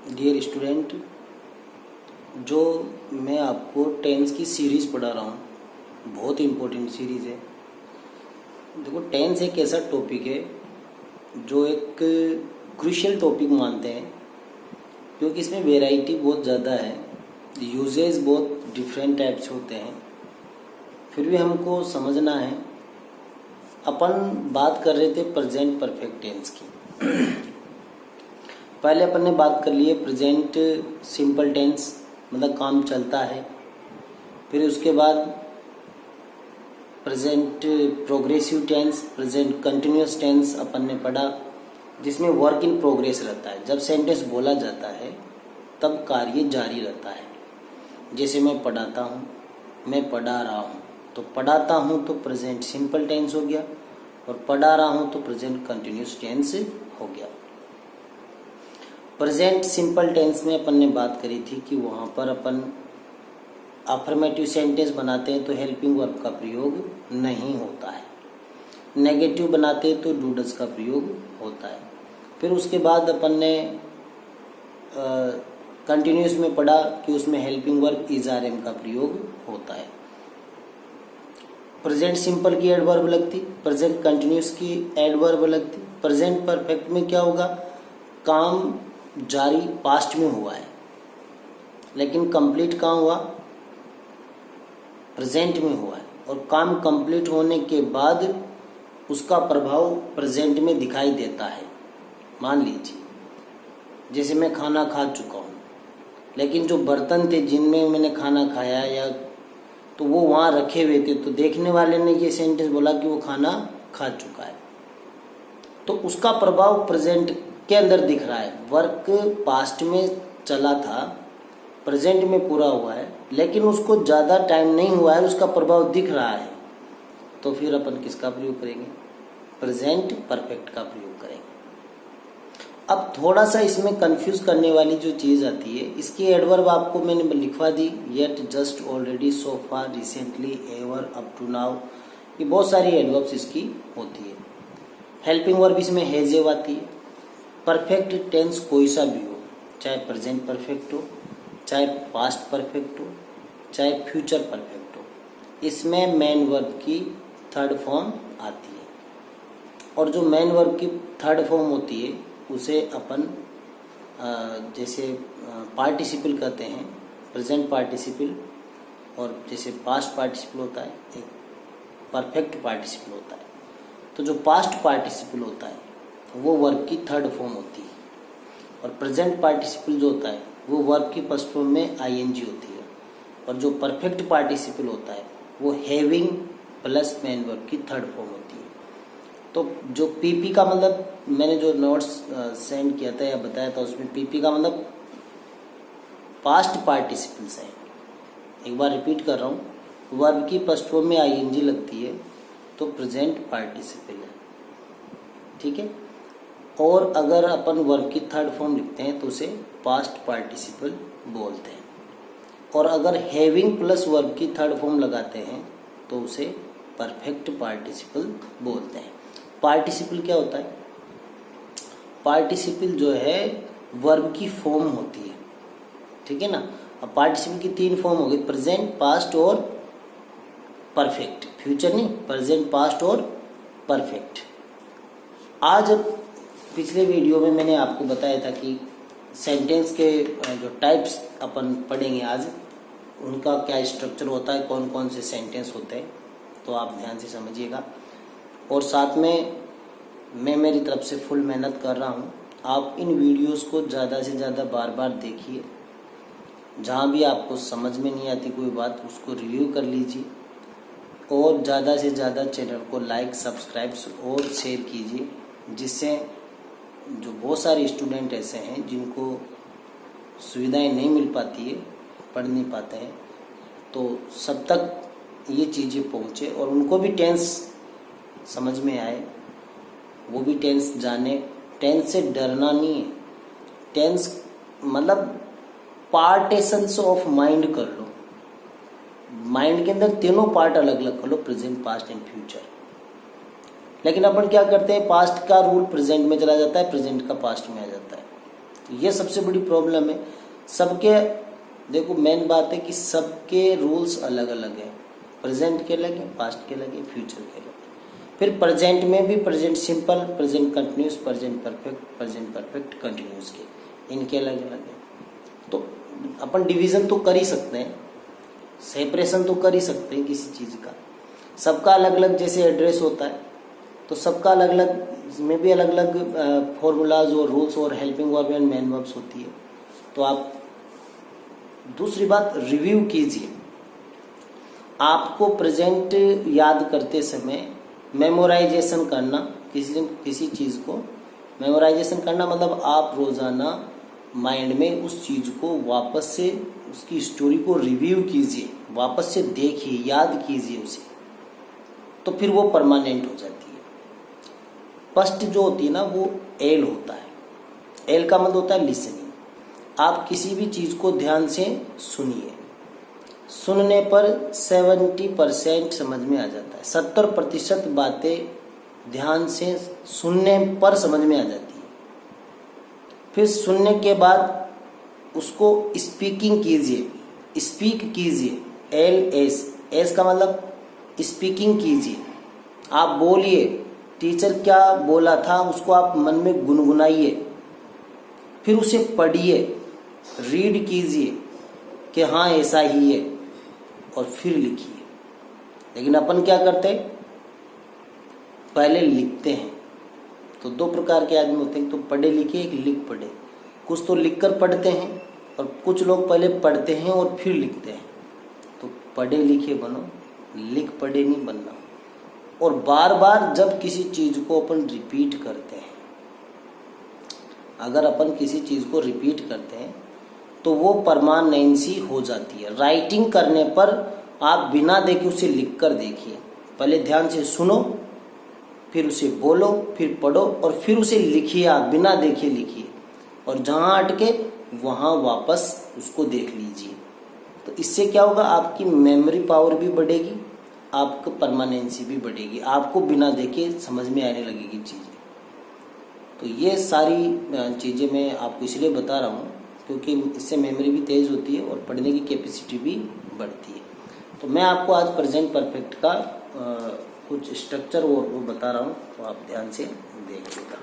Dear student, जो मैं आपको टेंस की सीरीज़ पढ़ा रहा हूँ, बहुत इम्पोर्टेंट सीरीज़ है। देखो, टेंस एक ऐसा टॉपिक है जो एक क्रूशियल टॉपिक मानते हैं, क्योंकि इसमें वैरायटी बहुत ज़्यादा है, यूजेस बहुत डिफरेंट टाइप्स होते हैं। फिर भी हमको समझना है। अपन बात कर रहे थे प्रेजेंट परफेक्ट टेंस की। पहले अपन ने बात कर ली है प्रेजेंट सिंपल टेंस, मतलब काम चलता है। फिर उसके बाद present progressive tense, present continuous tense अपन ने पढ़ा, जिसमें वर्क इन प्रोग्रेस रहता है। जब सेंटेंस बोला जाता है तब कार्य जारी रहता है। जैसे मैं पढ़ाता हूँ, मैं पढ़ा रहा हूँ, तो पढ़ाता हूँ तो प्रेजेंट सिंपल टेंस हो गया, और पढ़ा रहा हूँ तो प्रेजेंट कंटिन्यूअस टेंस हो गया। प्रेजेंट सिंपल टेंस में अपन ने बात करी थी कि वहाँ पर अपन अफर्मेटिव सेंटेंस बनाते हैं तो हेल्पिंग वर्ब का प्रयोग नहीं होता है, नेगेटिव बनाते हैं तो डू डज का प्रयोग होता है। फिर उसके बाद अपन ने कंटिन्यूअस में पढ़ा कि उसमें helping verb is are am का प्रयोग होता है। प्रेजेंट सिंपल की एडवर्ब लगती, प्रेजेंट कंटिन्यूअस की एडवर्ब लगती। प्रेजेंट परफेक्ट में क्या होगा, काम जारी पास्ट में हुआ है, लेकिन कंप्लीट कहाँ हुआ, प्रेजेंट में हुआ है, और काम कंप्लीट होने के बाद उसका प्रभाव प्रेजेंट में दिखाई देता है। मान लीजिए जैसे मैं खाना खा चुका हूँ, लेकिन जो बर्तन थे जिनमें मैंने खाना खाया या तो वो वहाँ रखे हुए थे, तो देखने वाले ने ये सेंटेंस बोला कि वो खाना खा चुका है, तो उसका प्रभाव प्रेजेंट के अंदर दिख रहा है। वर्क पास्ट में चला था, प्रेजेंट में पूरा हुआ है, लेकिन उसको ज़्यादा टाइम नहीं हुआ है, उसका प्रभाव दिख रहा है। तो फिर अपन किसका प्रयोग करेंगे, प्रेजेंट परफेक्ट का प्रयोग करेंगे। अब थोड़ा सा इसमें कंफ्यूज करने वाली जो चीज़ आती है, इसकी एडवर्ब आपको मैंने लिखवा दी, yet, just, already, so far, recently, ever, up to now, ये बहुत सारी एडवर्ब्स इसकी होती है। हेल्पिंग वर्ब इसमें हैज आती है। परफेक्ट टेंस कोई सा भी हो, चाहे प्रेजेंट परफेक्ट हो, चाहे पास्ट परफेक्ट हो, चाहे फ्यूचर परफेक्ट हो, इसमें मेन वर्ब की थर्ड फॉर्म आती है। और जो मेन वर्ब की थर्ड फॉर्म होती है उसे अपन जैसे पार्टिसिपल कहते हैं, प्रेजेंट पार्टिसिपल, और जैसे पास्ट पार्टिसिपल होता है, एक परफेक्ट पार्टिसिपल होता है। तो जो पास्ट पार्टिसिपल होता है वो वर्ब की थर्ड फॉर्म होती है, और प्रेजेंट पार्टिसिपल जो होता है वो वर्ब की फर्स्ट फॉर्म में आईएनजी होती है, और जो परफेक्ट पार्टिसिपल होता है वो हैविंग प्लस मेन वर्ब की थर्ड फॉर्म होती है। तो जो पीपी का मतलब, मैंने जो नोट्स सेंड किया था या बताया था, उसमें पीपी का मतलब पास्ट पार्टिसिपल्स है। एक बार रिपीट कर रहा हूँ, वर्ब की फर्स्ट फॉर्म में आईएनजी लगती है तो प्रेजेंट पार्टिसिपल है, ठीक है। और अगर अपन वर्ब की थर्ड फॉर्म लिखते हैं तो उसे पास्ट पार्टिसिपल बोलते हैं, और अगर हैविंग प्लस वर्ब की थर्ड फॉर्म लगाते हैं तो उसे परफेक्ट पार्टिसिपल बोलते हैं। पार्टिसिपल क्या होता है, पार्टिसिपल जो है वर्ब की फॉर्म होती है, ठीक है ना। अब पार्टिसिपल की तीन फॉर्म हो गई, प्रेजेंट, पास्ट और परफेक्ट। फ्यूचर नहीं, प्रेजेंट, पास्ट और परफेक्ट। आज पिछले वीडियो में मैंने आपको बताया था कि सेंटेंस के जो टाइप्स अपन पढ़ेंगे आज, उनका क्या स्ट्रक्चर होता है, कौन कौन से सेंटेंस होते हैं, तो आप ध्यान से समझिएगा। और साथ में मैं मेरी तरफ से फुल मेहनत कर रहा हूँ, आप इन वीडियोस को ज़्यादा से ज़्यादा बार बार देखिए। जहाँ भी आपको समझ में नहीं आती कोई बात, उसको रिव्यू कर लीजिए, और ज़्यादा से ज़्यादा चैनल को लाइक, सब्सक्राइब और शेयर कीजिए, जिससे जो बहुत सारे स्टूडेंट ऐसे हैं जिनको सुविधाएं नहीं मिल पाती है, पढ़ नहीं पाते हैं, तो सब तक ये चीज़ें पहुँचे और उनको भी टेंस समझ में आए, वो भी टेंस जाने। टेंस से डरना नहीं है, टेंस मतलब पार्टेशंस ऑफ माइंड कर लो, माइंड के अंदर तीनों पार्ट अलग अलग कर लो, प्रेजेंट, पास्ट एंड फ्यूचर। लेकिन अपन क्या करते हैं, पास्ट का रूल प्रेजेंट में चला जाता है, प्रेजेंट का पास्ट में आ जाता है। तो ये सबसे बड़ी प्रॉब्लम है सबके। देखो मेन बात है कि सबके रूल्स अलग अलग हैं, प्रेजेंट के अलग है, पास्ट के अलग है, फ्यूचर के अलग है। फिर प्रेजेंट में भी present simple, present continuous, present perfect continuous के इनके अलग अलग है। तो अपन डिवीजन तो कर ही सकते हैं, सेपरेशन तो कर ही सकते हैं किसी चीज़ का। सबका अलग अलग जैसे एड्रेस होता है तो सबका अलग अलग में भी अलग अलग फॉर्मूलाज और रूल्स और helping verb and main verbs होती है। तो आप दूसरी बात रिव्यू कीजिए। आपको प्रेजेंट याद करते समय मेमोराइजेशन करना, किसी चीज़ को मेमोराइजेशन करना मतलब आप रोज़ाना माइंड में उस चीज़ को वापस से उसकी स्टोरी को रिव्यू कीजिए, वापस से देखिए, याद कीजिए उसे, तो फिर वो परमानेंट हो जाती है। फर्स्ट जो होती है ना वो एल होता है। एल का मतलब होता है लिसनिंग। आप किसी भी चीज़ को ध्यान से सुनिए, सुनने पर 70% समझ में आ जाता है। 70% बातें ध्यान से सुनने पर समझ में आ जाती है। फिर सुनने के बाद उसको स्पीकिंग कीजिए, स्पीक कीजिए। एस का मतलब स्पीकिंग कीजिए, आप बोलिए। टीचर क्या बोला था उसको आप मन में गुनगुनाइए। फिर उसे पढ़िए, रीड कीजिए कि हाँ ऐसा ही है, और फिर लिखिए। लेकिन अपन क्या करते हैं, पहले लिखते हैं। तो दो प्रकार के आदमी होते हैं, तो पढ़े लिखे, एक लिख पढ़े। कुछ तो लिख कर पढ़ते हैं और कुछ लोग पहले पढ़ते हैं और फिर लिखते हैं। तो पढ़े लिखे बनो, लिख पढ़े नहीं बनना। और बार बार जब किसी चीज़ को अपन रिपीट करते हैं, अगर अपन किसी चीज़ को रिपीट करते हैं तो वो परमानेंसी हो जाती है। राइटिंग करने पर आप बिना देखे उसे लिख कर देखिए। पहले ध्यान से सुनो, फिर उसे बोलो, फिर पढ़ो और फिर उसे लिखिए। आप बिना देखे लिखिए और जहाँ अटके वहाँ वापस उसको देख लीजिए। तो इससे क्या होगा, आपकी मेमोरी पावर भी बढ़ेगी, आपकी परमानेंसी भी बढ़ेगी, आपको बिना देखे समझ में आने लगेगी चीज़ें। तो ये सारी चीज़ें मैं आपको इसलिए बता रहा हूँ क्योंकि इससे मेमोरी भी तेज़ होती है और पढ़ने की कैपेसिटी भी बढ़ती है। तो मैं आपको आज प्रेजेंट परफेक्ट का कुछ स्ट्रक्चर और वो बता रहा हूँ, तो आप ध्यान से देखिएगा।